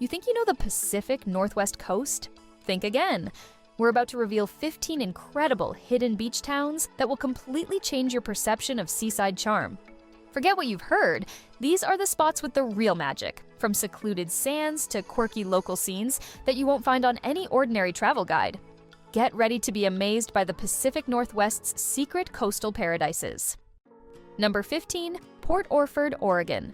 You think you know the Pacific Northwest coast? Think again. We're about to reveal 15 incredible hidden beach towns that will completely change your perception of seaside charm. Forget what you've heard. These are the spots with the real magic, from secluded sands to quirky local scenes that you won't find on any ordinary travel guide. Get ready to be amazed by the Pacific Northwest's secret coastal paradises. Number 15, Port Orford, Oregon.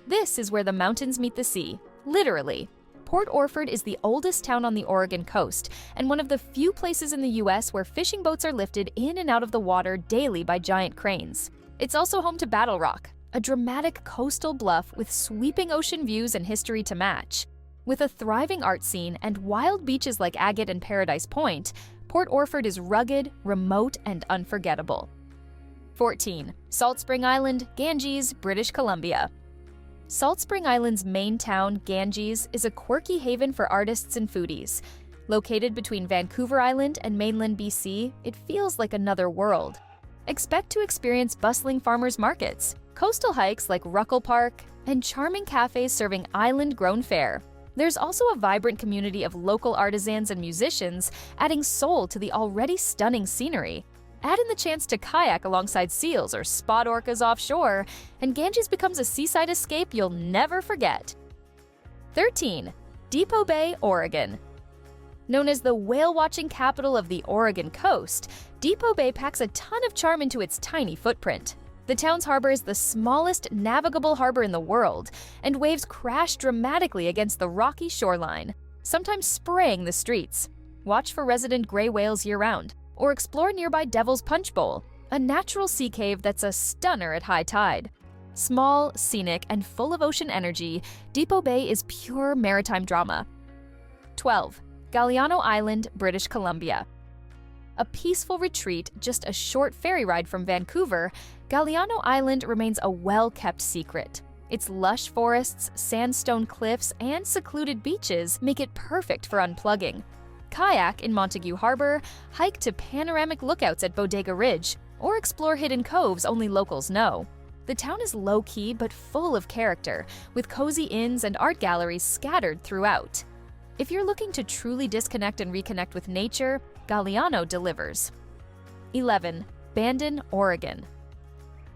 This is where the mountains meet the sea, literally. Port Orford is the oldest town on the Oregon coast and one of the few places in the U.S. where fishing boats are lifted in and out of the water daily by giant cranes. It's also home to Battle Rock, a dramatic coastal bluff with sweeping ocean views and history to match. With a thriving art scene and wild beaches like Agate and Paradise Point, Port Orford is rugged, remote, and unforgettable. 14. Salt Spring Island, Ganges, British Columbia. Salt Spring Island's main town, Ganges, is a quirky haven for artists and foodies. Located between Vancouver Island and mainland BC, it feels like another world. Expect to experience bustling farmers markets, coastal hikes like Ruckle Park, and charming cafes serving island-grown fare. There's also a vibrant community of local artisans and musicians, adding soul to the already stunning scenery. Add in the chance to kayak alongside seals or spot orcas offshore, and Ganges becomes a seaside escape you'll never forget. 13. Depot Bay, Oregon. Known as the whale-watching capital of the Oregon coast, Depot Bay packs a ton of charm into its tiny footprint. The town's harbor is the smallest navigable harbor in the world, and waves crash dramatically against the rocky shoreline, sometimes spraying the streets. Watch for resident gray whales year-round, or explore nearby Devil's Punch Bowl, a natural sea cave that's a stunner at high tide. Small, scenic, and full of ocean energy, Depot Bay is pure maritime drama. 12. Galiano Island, British Columbia. A peaceful retreat just a short ferry ride from Vancouver, Galiano Island remains a well-kept secret. Its lush forests, sandstone cliffs, and secluded beaches make it perfect for unplugging. Kayak in Montague Harbor, hike to panoramic lookouts at Bodega Ridge, or explore hidden coves only locals know. The town is low-key but full of character, with cozy inns and art galleries scattered throughout. If you're looking to truly disconnect and reconnect with nature, Galiano delivers. 11. Bandon, Oregon.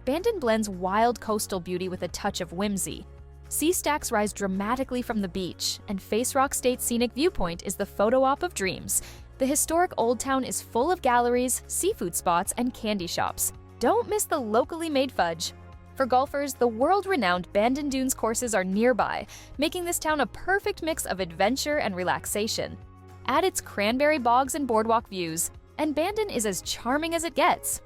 Bandon blends wild coastal beauty with a touch of whimsy. Sea stacks rise dramatically from the beach, and Face Rock State Scenic Viewpoint is the photo op of dreams. The historic Old Town is full of galleries, seafood spots, and candy shops. Don't miss the locally made fudge. For golfers, the world-renowned Bandon Dunes courses are nearby, making this town a perfect mix of adventure and relaxation. Add its cranberry bogs and boardwalk views, and Bandon is as charming as it gets.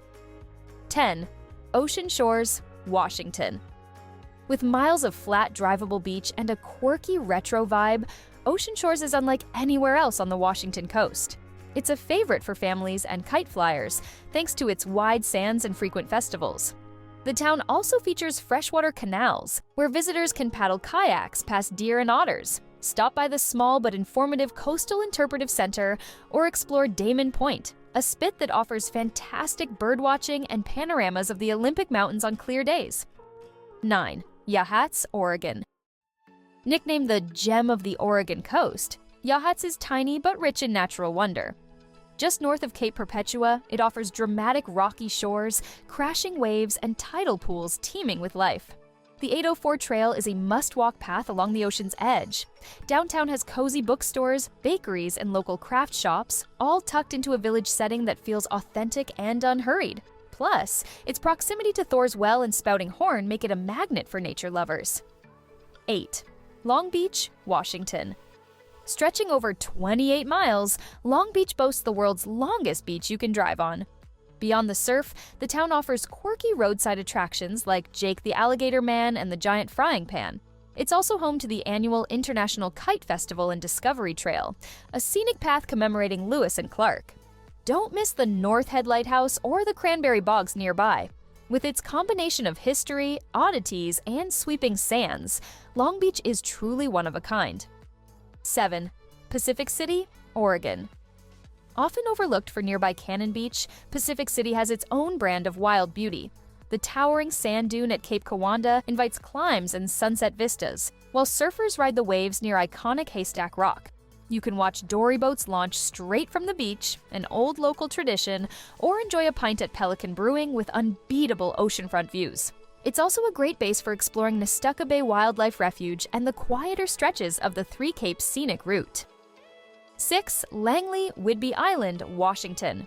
10. Ocean Shores, Washington. With miles of flat, drivable beach and a quirky retro vibe, Ocean Shores is unlike anywhere else on the Washington coast. It's a favorite for families and kite flyers, thanks to its wide sands and frequent festivals. The town also features freshwater canals, where visitors can paddle kayaks past deer and otters, stop by the small but informative Coastal Interpretive Center, or explore Damon Point, a spit that offers fantastic birdwatching and panoramas of the Olympic Mountains on clear days. 9. Yachats, Oregon. Nicknamed the gem of the Oregon coast, Yachats is tiny but rich in natural wonder. Just north of Cape Perpetua, it offers dramatic rocky shores, crashing waves, and tidal pools teeming with life. The 804 Trail is a must-walk path along the ocean's edge. Downtown has cozy bookstores, bakeries, and local craft shops, all tucked into a village setting that feels authentic and unhurried. Plus, its proximity to Thor's Well and Spouting Horn make it a magnet for nature lovers. 8. Long Beach, Washington. Stretching over 28 miles, Long Beach boasts the world's longest beach you can drive on. Beyond the surf, the town offers quirky roadside attractions like Jake the Alligator Man and the Giant Frying Pan. It's also home to the annual International Kite Festival and Discovery Trail, a scenic path commemorating Lewis and Clark. Don't miss the North Head Lighthouse or the Cranberry Bogs nearby. With its combination of history, oddities, and sweeping sands, Long Beach is truly one of a kind. 7. Pacific City, Oregon. Often overlooked for nearby Cannon Beach, Pacific City has its own brand of wild beauty. The towering sand dune at Cape Kiwanda invites climbs and sunset vistas, while surfers ride the waves near iconic Haystack Rock. You can watch dory boats launch straight from the beach, an old local tradition, or enjoy a pint at Pelican Brewing with unbeatable oceanfront views. It's also a great base for exploring Nestucca Bay Wildlife Refuge and the quieter stretches of the Three Capes scenic route. 6. Langley, Whidbey Island, Washington.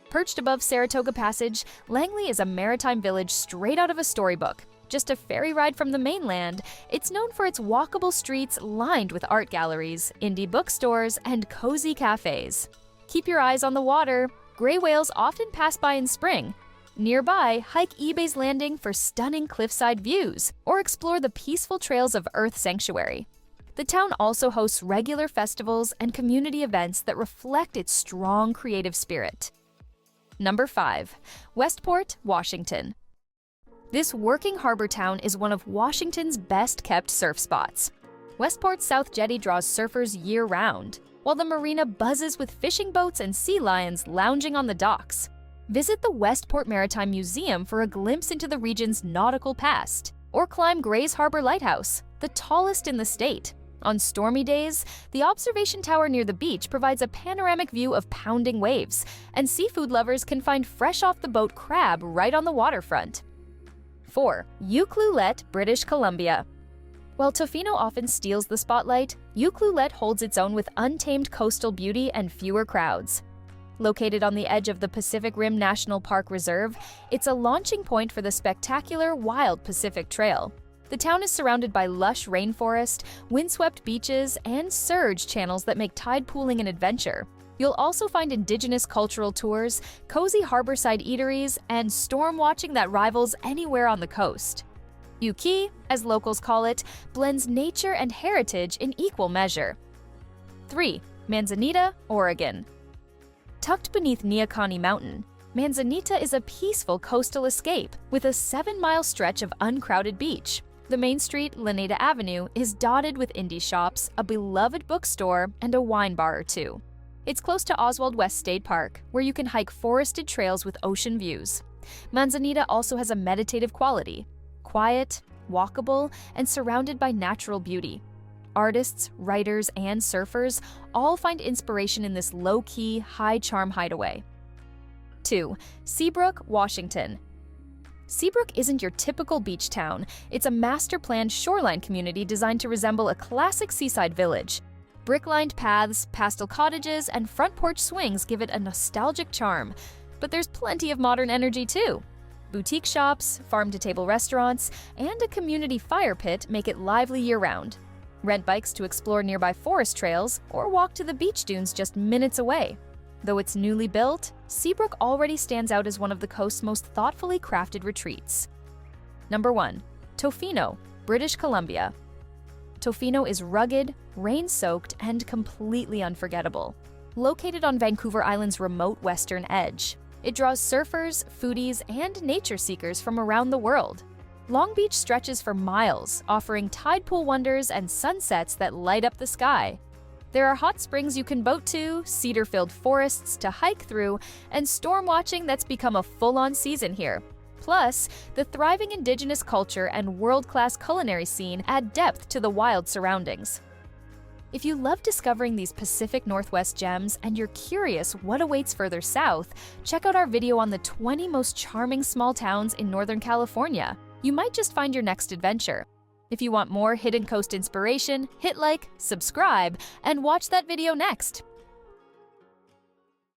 Perched above Saratoga Passage, Langley is a maritime village straight out of a storybook. Just a ferry ride from the mainland, it's known for its walkable streets lined with art galleries, indie bookstores, and cozy cafes. Keep your eyes on the water. Gray whales often pass by in spring. Nearby, hike Ebay's Landing for stunning cliffside views, or explore the peaceful trails of Earth Sanctuary. The town also hosts regular festivals and community events that reflect its strong creative spirit. Number 5. Westport, Washington. This working harbor town is one of Washington's best-kept surf spots. Westport's South Jetty draws surfers year-round, while the marina buzzes with fishing boats and sea lions lounging on the docks. Visit the Westport Maritime Museum for a glimpse into the region's nautical past, or climb Gray's Harbor Lighthouse, the tallest in the state. On stormy days, the observation tower near the beach provides a panoramic view of pounding waves, and seafood lovers can find fresh-off-the-boat crab right on the waterfront. 4. Ucluelet, British Columbia. While Tofino often steals the spotlight, Ucluelet holds its own with untamed coastal beauty and fewer crowds. Located on the edge of the Pacific Rim National Park Reserve, it's a launching point for the spectacular Wild Pacific Trail. The town is surrounded by lush rainforest, windswept beaches, and surge channels that make tide pooling an adventure. You'll also find indigenous cultural tours, cozy harborside eateries, and storm watching that rivals anywhere on the coast. Uki, as locals call it, blends nature and heritage in equal measure. 3. Manzanita, Oregon. Tucked beneath Neahkahnie Mountain, Manzanita is a peaceful coastal escape with a 7-mile stretch of uncrowded beach. The main street, Laneda Avenue, is dotted with indie shops, a beloved bookstore, and a wine bar or two. It's close to Oswald West State Park, where you can hike forested trails with ocean views. Manzanita also has a meditative quality, quiet, walkable, and surrounded by natural beauty. Artists, writers, and surfers all find inspiration in this low-key, high-charm hideaway. 2. Seabrook, Washington. Seabrook isn't your typical beach town. It's a master-planned shoreline community designed to resemble a classic seaside village. Brick-lined paths, pastel cottages, and front porch swings give it a nostalgic charm. But there's plenty of modern energy too. Boutique shops, farm-to-table restaurants, and a community fire pit make it lively year-round. Rent bikes to explore nearby forest trails, or walk to the beach dunes just minutes away. Though it's newly built, Seabrook already stands out as one of the coast's most thoughtfully crafted retreats. Number 1. Tofino, British Columbia. Tofino is rugged, rain-soaked, and completely unforgettable. Located on Vancouver Island's remote western edge, it draws surfers, foodies, and nature seekers from around the world. Long Beach stretches for miles, offering tide pool wonders and sunsets that light up the sky. There are hot springs you can boat to, cedar-filled forests to hike through, and storm watching that's become a full-on season here. Plus, the thriving indigenous culture and world-class culinary scene add depth to the wild surroundings. If you love discovering these Pacific Northwest gems and you're curious what awaits further south, check out our video on the 20 most charming small towns in Northern California. You might just find your next adventure. If you want more Hidden Coast inspiration, hit like, subscribe, and watch that video next.